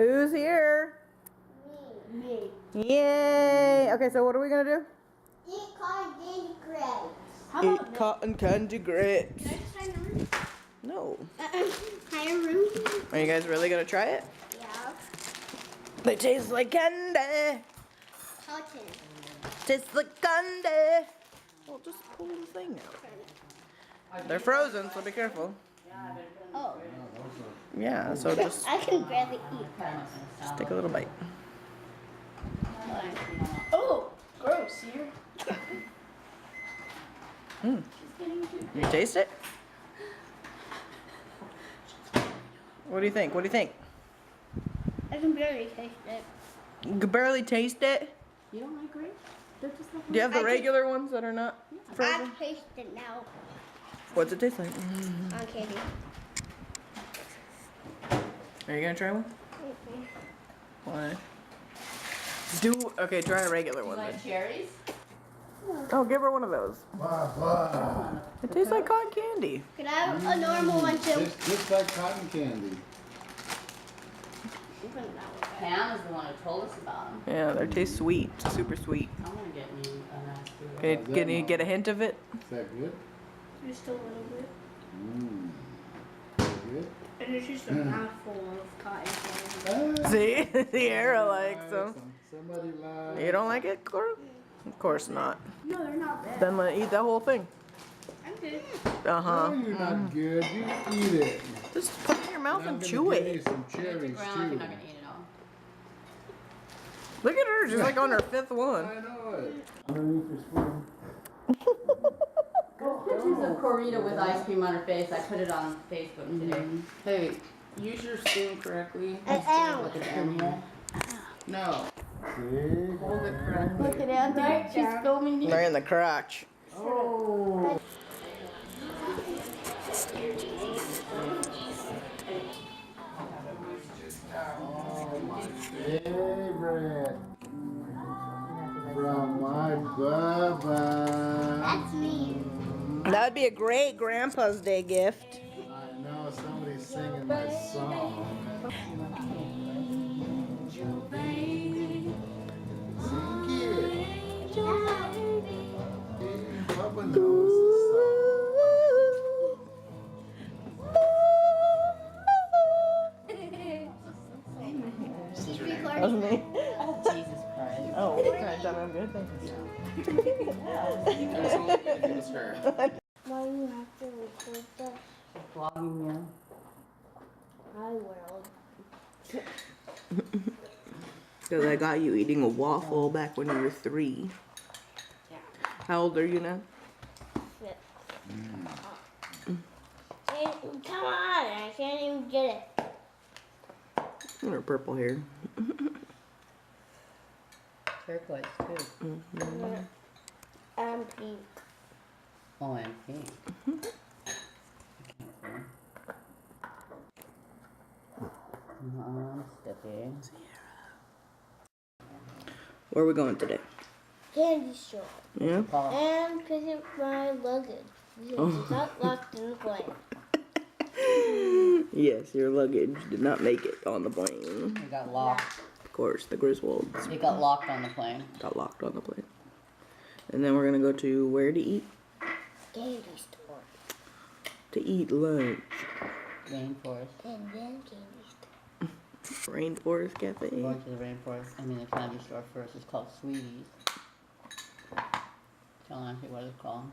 Who's here? Me. Yay! Okay, so what are we gonna do? Eat cotton candy grapes. Eat cotton candy grapes. Can I just try numbers? No. Higher room? Are you guys really gonna try it? Yeah. They taste like candy. Cotton. Tastes like candy. Well, just pull the thing out. They're frozen, so be careful. Oh. Yeah, so just I can barely eat. just take a little bite. Oh, gross. You're... You taste it? What do you think? What do you think? I can barely taste it. You can barely taste it? You don't like grapes? They're just like. Do you have the regular ones that are not frozen? I taste it now. What's it taste like? On candy. Are you gonna try one? Why? Okay, try a regular one Like then. cherries? Oh, give her one of those. It tastes like cotton candy. Can I have a normal one too? Just like cotton candy. Pam is the one who told us about them. Yeah, they taste sweet, super sweet. I'm gonna get me a nice food. Can you get a hint of it? Is that good? Just a little bit. Mmm. Good? And it's just a mouthful of cotton candy. See, Sierra likes them. Somebody lied. You don't like it, Cora? Of course not. No, they're not bad. Then let eat that whole thing. I'm good. Uh No, huh. you're not good. You eat it. Just put it in your mouth And I'm and gonna chew give you it. some It's the cherries ground, too. you're not gonna eat it all. Look at her, she's like on her fifth one. I know it. Underneath your spoon. Pictures of Corita with ice cream on her face. I put it on Facebook today. Hey, use your spoon correctly. Ow. Like an animal. No, See? hold it correctly. Look at that. Right, she's filming you. They're in the crotch. Oh. Oh, my favorite. From my Bubba. That's me. That would be a great Grandpa's Day gift. I know somebody's singing my song. Sing it. Bubba knows the song. That was me. Jesus Christ. Oh, can I tell me I'm good? Thank you. It was her. Why do you have to record that? Vlogging you. I will. Because I got you eating a waffle back when you were 3. Yeah. How old are you now? 6. Come on, I can't even get it. Or purple hair. Turquoise too. I'm pink. Oh, and pink. Sticky. Where are we going today? Candy store. Yeah? And pick up my luggage. Because it's not locked in the plane. Yes, your luggage did not make it on the plane. It got locked. Of course, the Griswolds It got locked on the plane. got locked on the plane. And then we're going to go to where to eat? Candy store. To eat lunch. Rainforest. And then candy store. Rainforest Cafe. Going to the rainforest. I mean the candy store first. It's called Sweeties. Tell Auntie what it's called.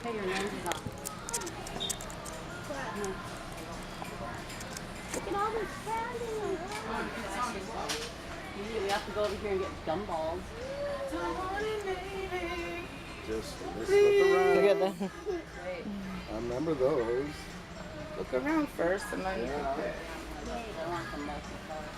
Okay, your nose is off. Look at all this candy. We have to go over here and get gumballs. Just look around. Look at that. I remember those. Look around first and then. I want some multicolor.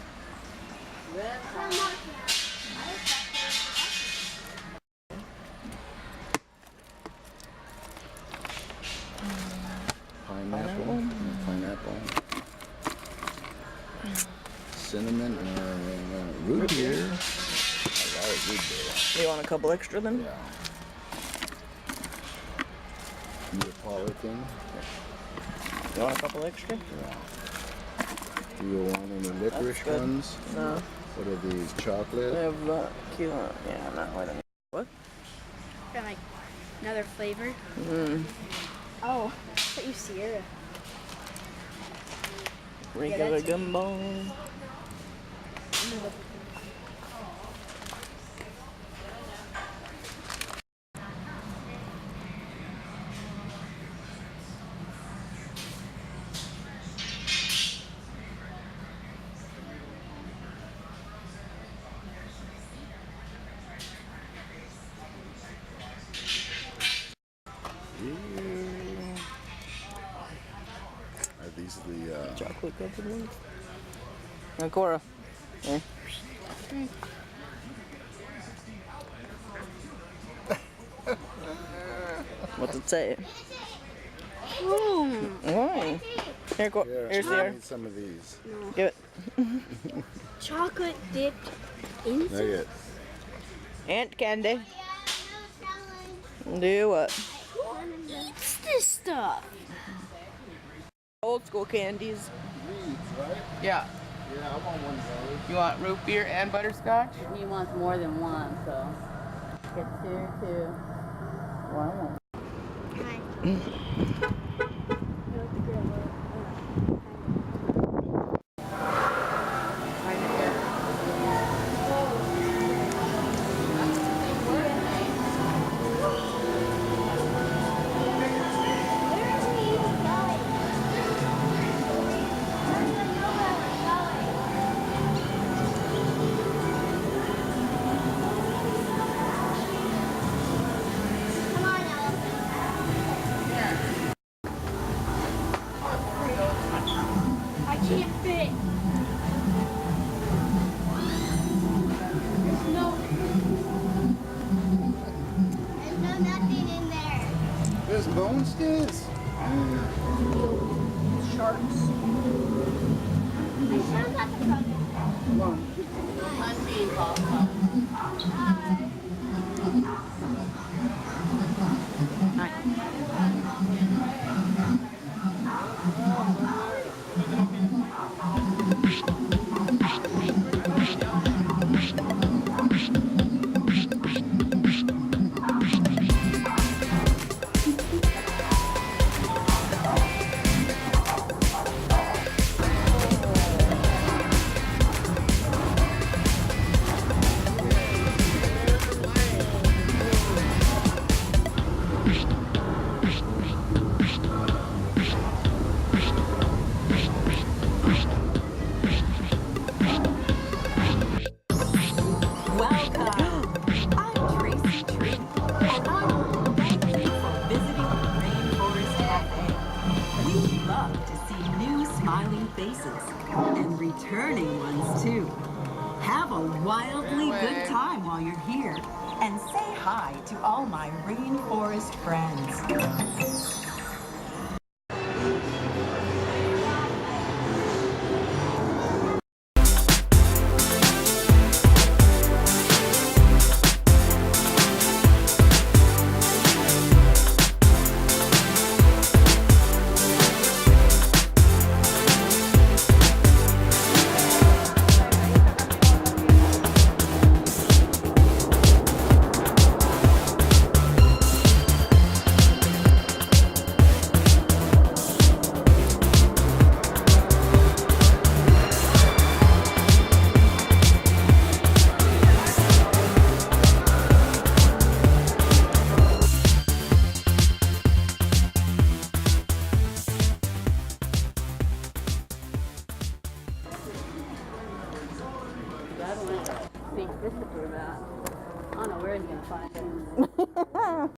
Pineapple. Cinnamon and root beer. I like root beer. You want a couple extra then? Yeah. Neapolitan. You want a couple extra? Yeah. Do you want any licorice good. ones? No. What are these? I Chocolate? have cute. Yeah, not quite. What? Got like another flavor. Mm. Oh, I thought you Sierra. Regular gumball. These are the Chocolate covered ones. Now, Cora. Here. What's it say? Why? Here, Cora. Here, Here's I the need some of these. Give it. Chocolate dipped into. Nugget. Ant candy. Do what? Who eats this stuff? Old school candies. These, right? Yeah. Yeah, I want one of those. You want root beer and butterscotch? He wants more than one, so get two. Wow. Hi. I can't fit. There's no nothing in there. There's bone skins. Sharks. I sound like a brother. Come on. Unbean pasta. And returning ones, too. Have a wildly good time while you're here. And say hi to all my Rainforest friends. see Christopher that. I don't know where he's gonna find it.